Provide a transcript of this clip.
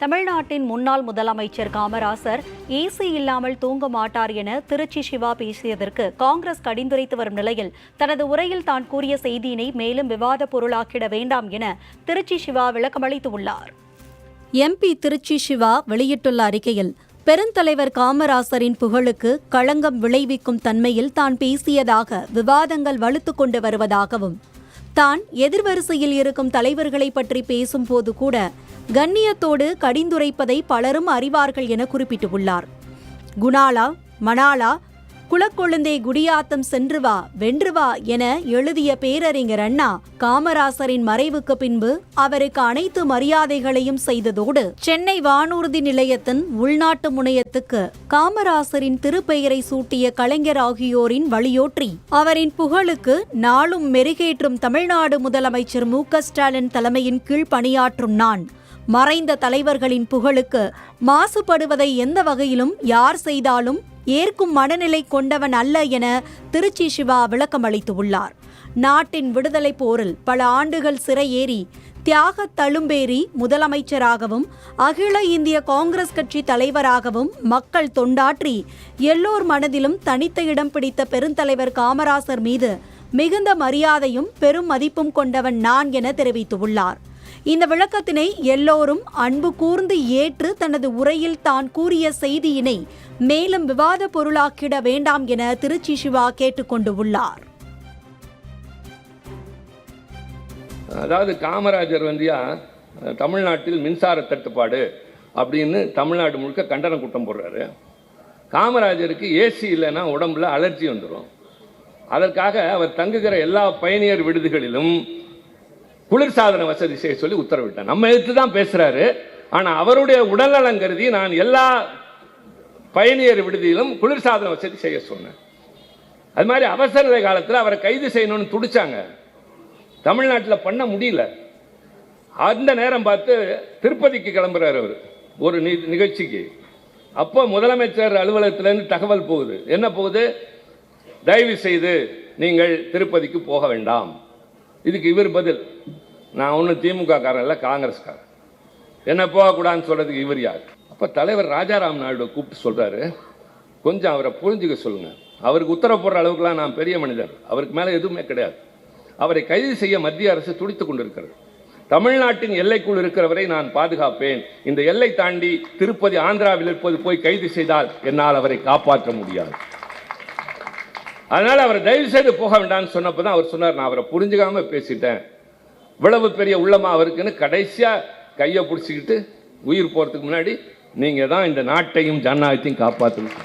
தமிழ்நாட்டின் முன்னாள் முதலமைச்சர் காமராசர் ஏசி இல்லாமல் தூங்க மாட்டார் என திருச்சி சிவா பேசியதற்கு காங்கிரஸ் கடிந்துரைத்து வரும் நிலையில் தனது உரையில் தான் கூறிய செய்தியினை மேலும் விவாத பொருளாக்கிட வேண்டாம் என திருச்சி சிவா விளக்கமளித்துள்ளார். எம்பி திருச்சி சிவா வெளியிட்டுள்ள அறிக்கையில், பெருந்தலைவர் காமராசரின் புகழுக்கு களங்கம் விளைவிக்கும் தன்மையில் தான் பேசியதாக விவாதங்கள் வலுத்துக் கொண்டு வருவதாகவும், தான் எதிர்வரிசையில் இருக்கும் தலைவர்களை பற்றி பேசும்போது கூட கண்ணியத்தோடு கடிந்துரைப்பதை பலரும் அறிவார்கள் என குறிப்பிட்டுள்ளார். குணாலா, மணாலா, குலக்கொழுந்தே குடியாத்தம் சென்று வா வென்று வா என எழுதிய பேரறிஞர் அண்ணா காமராசரின் மறைவுக்கு பின்பு அவருக்கு அனைத்து மரியாதைகளையும் செய்ததோடு சென்னை வானூர்தி நிலையத்தின் உள்நாட்டு முனையத்துக்கு காமராசரின் திருப்பெயரை சூட்டிய கலைஞர் ஆகியோரின் வழியோற்றி அவரின் புகழுக்கு நாளும் மெருகேற்றும் தமிழ்நாடு முதலமைச்சர் மு.க.ஸ்டாலின் தலைமையின் கீழ் பணியாற்றும் நான் மறைந்த தலைவர்களின் புகழுக்கு மாசுபடுவதை எந்த வகையிலும் யார் செய்தாலும் ஏற்கும் மனநிலை கொண்டவன் அல்ல என திருச்சி சிவா விளக்கமளித்துள்ளார். நாட்டின் விடுதலை போரில் பல ஆண்டுகள் சிறையேறி தியாக தழும்பேறி முதலமைச்சராகவும் அகில இந்திய காங்கிரஸ் கட்சி தலைவராகவும் மக்கள் தொண்டாற்றி எல்லோர் மனதிலும் தனித்த இடம் பிடித்த பெருந்தலைவர் காமராசர் மீது மிகுந்த மரியாதையும் பெரும் மதிப்பும் கொண்டவன் நான் என தெரிவித்துள்ளார். இந்த விளக்கத்தினை எல்லோரும் அன்பு கூர்ந்து ஏற்று தனது உரையில் தான் கூறிய செய்தியினை மேலும் விவாத பொருளாக்கிட வேண்டாம் என திருச்சி சிவா கேட்டுக்கொண்டுள்ளார். அதாவது காமராஜர் தமிழ்நாட்டில் மின்சார தட்டுப்பாடு அப்படின்னு தமிழ்நாடு முழுக்க கண்டன கூட்டம் போடுறாரு. காமராஜருக்கு ஏசி இல்லைன்னா உடம்புல அலர்ஜி வந்துடும். அதற்காக அவர் தங்குகிற எல்லா பயணியர் விடுதிகளிலும் குளிர்சாதன வசதி செய்ய சொல்லி உத்தரவிட்டார். நம்ம எடுத்து தான் பேசுறாரு. ஆனா அவருடைய உடல்நலம் கருதி நான் எல்லா பயணியர் விடுதியிலும் குளிர்சாதன வசதி செய்ய சொன்னேன். அது மாதிரி அவசர காலத்தில் அவரை கைது செய்யணும்னு துடிச்சாங்க. தமிழ்நாட்டில் பண்ண முடியல. அந்த நேரம் பார்த்து திருப்பதிக்கு கிளம்புறாரு அவர் ஒரு நிகழ்ச்சிக்கு. அப்போ முதலமைச்சர் அலுவலகத்திலிருந்து தகவல் போகுது. என்ன போகுது? தயவு செய்து நீங்கள் திருப்பதிக்கு போக வேண்டாம். இதுக்கு இவர் பதில், நான் ஒன்றும் திமுக காரன் இல்லை, காங்கிரஸ்காரன், என்ன போகக்கூடாதுன்னு சொல்றதுக்கு இவர் யார்? அப்போ தலைவர் ராஜாராம் நாயுடு கூப்பிட்டு சொல்றாரு, கொஞ்சம் அவரை புரிஞ்சுக்க சொல்லுங்க. அவருக்கு உத்தரவு போடுற அளவுக்குலாம் நான் பெரிய மனிதர், அவருக்கு மேலே எதுவுமே கிடையாது. அவரை கைது செய்ய மத்திய அரசு துடித்துக் கொண்டிருக்கிறது. தமிழ்நாட்டின் எல்லைக்குள் இருக்கிறவரை நான் பாதுகாப்பேன். இந்த எல்லை தாண்டி திருப்பதி ஆந்திராவில் இருப்பது போய் கைது செய்தால் என்னால் அவரை காப்பாற்ற முடியாது. அதனால அவர் தயவு செய்து போக வேண்டாம்னு சொன்னப்பதான் அவர் சொன்னார், நான் அவரை புரிஞ்சுக்காம பேசிட்டேன், இவ்வளவு பெரிய உள்ளமா அவருக்குன்னு. கடைசியா கையை பிடிச்சிக்கிட்டு உயிர் போறதுக்கு முன்னாடி நீங்க தான் இந்த நாட்டையும் ஜனநாயகத்தையும் காப்பாற்றணும்.